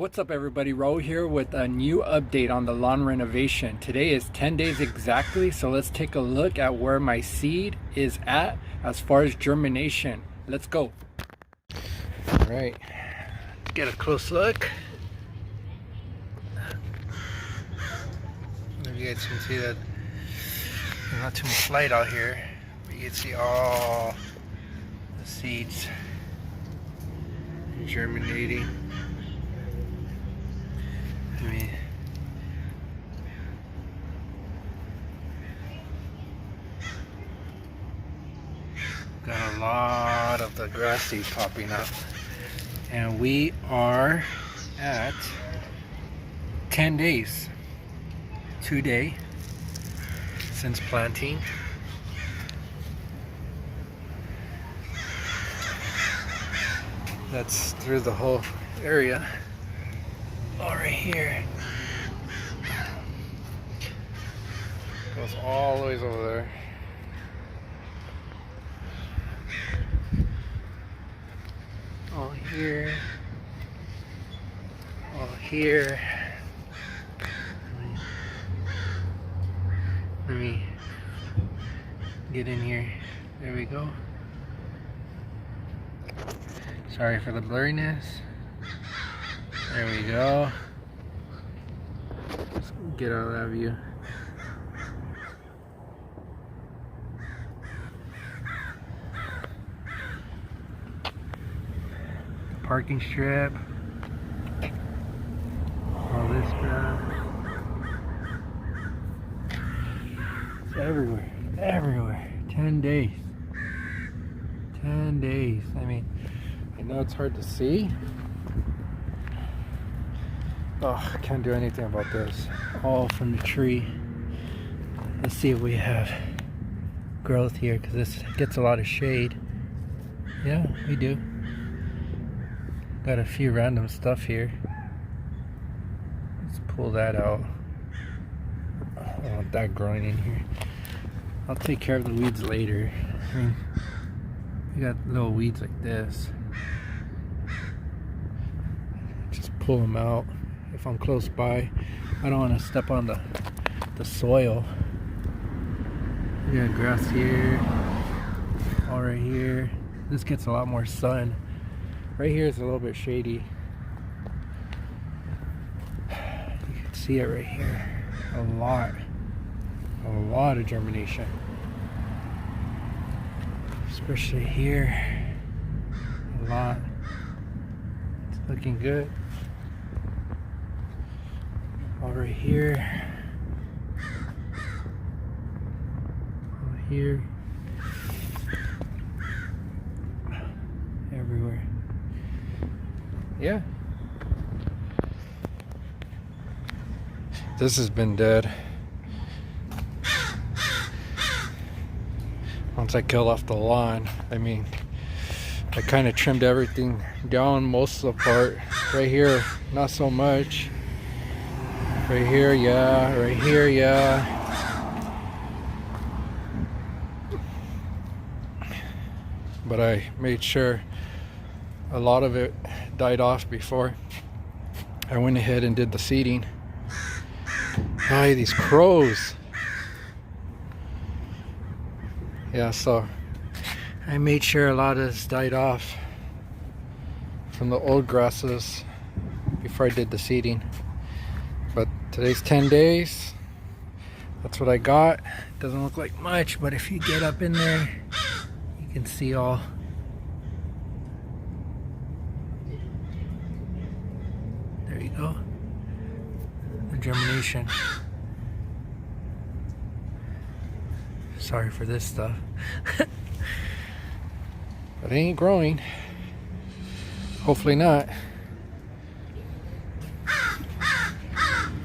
What's up everybody, Ro here with a new update on the lawn renovation. Today is 10 days exactly, so let's take a look at where my seed is at as far as germination. Let's go. All right, let's get a close look. Maybe you guys can see that there's not too much light out here, but you can see all the seeds germinating. I mean, got a lot of the grass seeds popping up, and we are at 10 days today since planting. That's through the whole area. Oh, right here. Goes all the ways over there. All here. All here. Let me get in here. There we go. Sorry for the blurriness. There we go. Let's get out of that view. Parking strip. All this grass. It's everywhere. Everywhere. 10 days. 10 days. I mean, I know it's hard to see. Oh, I can't do anything about this. All from the tree. Let's see if we have growth here, because this gets a lot of shade. Yeah, we do. Got a few random stuff here. Let's pull that out. I don't want that growing in here. I'll take care of the weeds later. I mean, we got little weeds like this. Just pull them out. If I'm close by, I don't want to step on the soil. We got grass here, all right here. This gets a lot more sun. Right here is a little bit shady. You can see it right here. A lot of germination. Especially here, a lot. It's looking good. All right here, all here, everywhere. Yeah. This has been dead. Once I killed off the lawn, I mean, I kind of trimmed everything down, most of the part. Right here, not so much. Right here, yeah. Right here, yeah. But I made sure a lot of it died off before I went ahead and did the seeding. Hi, these crows. Yeah, so I made sure a lot of this died off from the old grasses before I did the seeding. But today's 10 days. That's what I got. Doesn't look like much, but if you get up in there, you can see all. There you go. The germination. Sorry for this stuff. But it ain't growing. Hopefully not.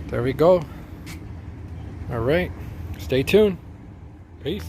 There we go. All right, stay tuned. Peace.